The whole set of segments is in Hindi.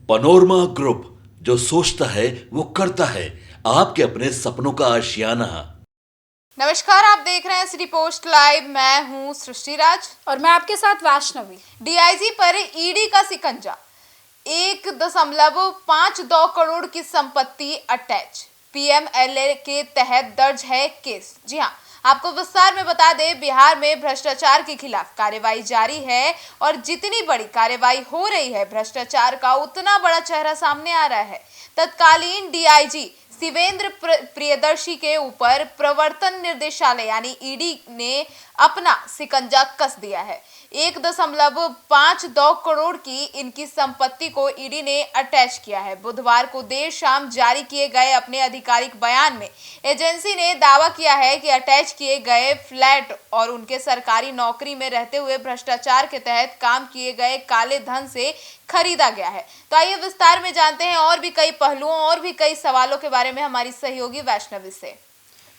पनोरमा ग्रुप, जो सोचता है वो करता है। आपके अपने सपनों का आशियाना। नमस्कार, आप देख रहे हैं सिटी पोस्ट लाइव। मैं हूं सृष्टि राज और मैं आपके साथ वैष्णवी। डीआईजी पर ईडी का शिकंजा, 1.52 करोड़ की संपत्ति अटैच, पीएमएलए के तहत दर्ज है केस। जी हां, आपको विस्तार में बता दें, बिहार में भ्रष्टाचार के खिलाफ कार्रवाई जारी है और जितनी बड़ी कार्रवाई हो रही है, भ्रष्टाचार का उतना बड़ा चेहरा सामने आ रहा है। तत्कालीन डीआईजी शिवेंद्र प्रियदर्शी के ऊपर प्रवर्तन निर्देशालय यानी ईडी ने अपना शिकंजा कस दिया है। 1.52 करोड़ की इनकी संपत्ति को ईडी ने अटैच किया है। बुधवार को देर शाम जारी किए गए अपने आधिकारिक बयान में एजेंसी ने दावा किया है कि अटैच किए गए फ्लैट और उनके सरकारी नौकरी में रहते हुए भ्रष्टाचार के तहत काम किए गए काले धन से खरीदा गया है। तो आइए विस्तार में जानते हैं और भी कई पहलुओं और भी कई सवालों के बारे में हमारी सहयोगी वैष्णवी से।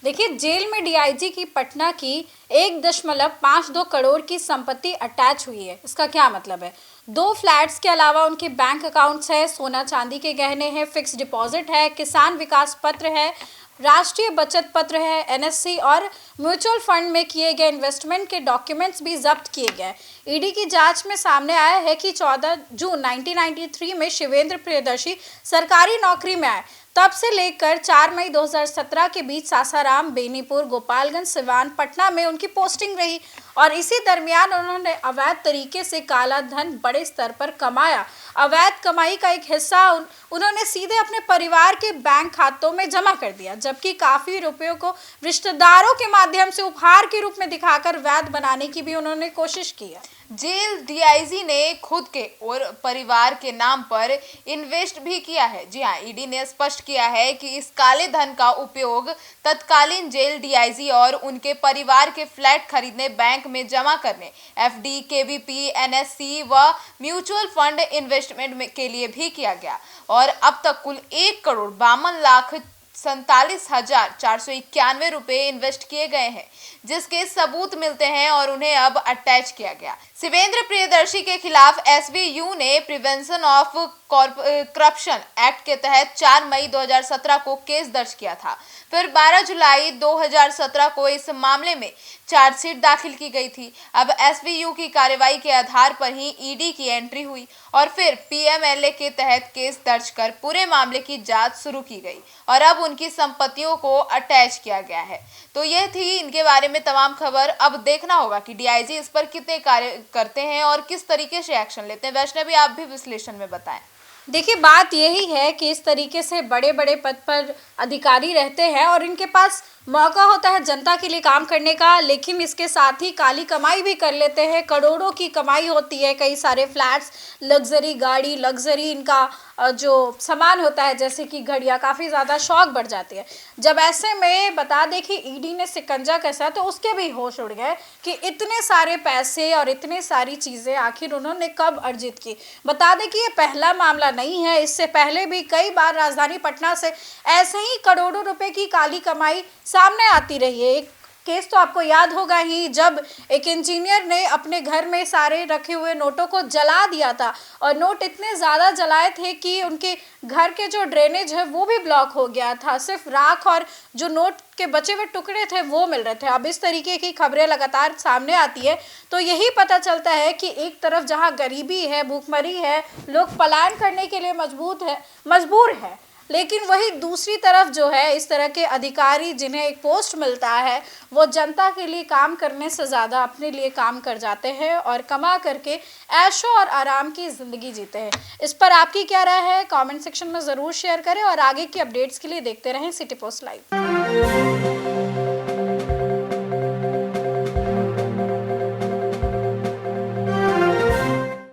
देखिए, जेल में डीआईजी की पटना की 1.52 करोड़ की संपत्ति अटैच हुई है। इसका क्या मतलब है? 2 फ्लैट्स के अलावा उनके बैंक अकाउंट्स है, सोना चांदी के गहने हैं, फिक्स डिपॉजिट है, किसान विकास पत्र है, राष्ट्रीय बचत पत्र है, एनएससी और म्यूचुअल फंड में किए गए इन्वेस्टमेंट के डॉक्यूमेंट्स भी जब्त किए गए। ईडी की जांच में सामने आया है कि 14 जून 1993 में शिवेंद्र प्रियदर्शी सरकारी नौकरी में आए। तब से लेकर 4 मई 2017 के बीच सासाराम, बेनीपुर, गोपालगंज, सिवान, पटना में उनकी पोस्टिंग रही और इसी दरमियान उन्होंने अवैध तरीके से काला धन बड़े स्तर पर कमाया। अवैध कमाई का एक हिस्सा उन्होंने सीधे अपने परिवार के बैंक खातों में जमा कर दिया, जबकि काफी रुपयों को रिश्तेदारों के माध्यम से उपहार के रूप में दिखाकर वैध बनाने की भी उन्होंने कोशिश की है। जेल डीआईजी ने खुद के और परिवार के नाम पर इन्वेस्ट भी किया है। जी हाँ, ईडी ने स्पष्ट किया है कि इस काले धन का उपयोग तत्कालीन जेल डीआईजी और उनके परिवार के फ्लैट खरीदने, बैंक में जमा करने, एफडी, केवीपी, एनएससी व म्यूचुअल फंड इन्वेस्टमेंट के लिए भी किया गया और अब तक कुल 1,52,47,491 रुपए इन्वेस्ट किए गए हैं, जिसके सबूत मिलते हैं और उन्हें अब अटैच किया गया। शिवेंद्र प्रियदर्शी के खिलाफ एसवीयू ने प्रिवेंशन ऑफ करप्शन एक्ट के तहत 4 मई 2017 को केस दर्ज किया था। फिर 12 जुलाई 2017 को इस मामले में चार्जशीट दाखिल की गई थी। अब एसवीयू की कार्रवाई के आधार पर ही ईडी की एंट्री हुई और फिर पीएमएलए के तहत केस दर्ज कर पूरे मामले की जांच शुरू की गई और अब उनकी संपत्तियों को अटैच किया गया है। तो यह थी इनके बारे में तमाम खबर। अब देखना होगा कि डीआईजी इस पर कितने कार्य करते हैं और किस तरीके से एक्शन लेते हैं। वैष्णवी, आप भी विश्लेषण में बताएं। देखिए, बात यही है कि इस तरीके से बड़े बड़े पद पर अधिकारी रहते हैं और इनके पास मौका होता है जनता के लिए काम करने का, लेकिन इसके साथ ही काली कमाई भी कर लेते हैं। करोड़ों की कमाई होती है, कई सारे फ्लैट्स, लग्जरी गाड़ी, लग्जरी इनका जो सामान होता है जैसे कि घड़ियाँ, काफ़ी ज़्यादा शौक बढ़ जाती है। जब ऐसे में बता दें कि ईडी ने शिकंजा कसा तो उसके भी होश उड़ गए कि इतने सारे पैसे और इतनी सारी चीज़ें आखिर उन्होंने कब अर्जित की। बता दें कि ये पहला मामला नहीं है, इससे पहले भी कई बार राजधानी पटना से ऐसे ही करोड़ों रुपए की काली कमाई सामने आती रही है। एक केस तो आपको याद होगा ही, जब एक इंजीनियर ने अपने घर में सारे रखे हुए नोटों को जला दिया था और नोट इतने ज़्यादा जलाए थे कि उनके घर के जो ड्रेनेज है वो भी ब्लॉक हो गया था। सिर्फ राख और जो नोट के बचे हुए टुकड़े थे वो मिल रहे थे। अब इस तरीके की खबरें लगातार सामने आती है तो यही पता चलता है कि एक तरफ जहां गरीबी है, भूखमरी है, लोग पलायन करने के लिए मजबूर है, लेकिन वही दूसरी तरफ जो है इस तरह के अधिकारी जिन्हें एक पोस्ट मिलता है वो जनता के लिए काम करने से ज़्यादा अपने लिए काम कर जाते हैं और कमा करके ऐशो और आराम की ज़िंदगी जीते हैं। इस पर आपकी क्या राय है? कमेंट सेक्शन में ज़रूर शेयर करें और आगे की अपडेट्स के लिए देखते रहें सिटी पोस्ट लाइव।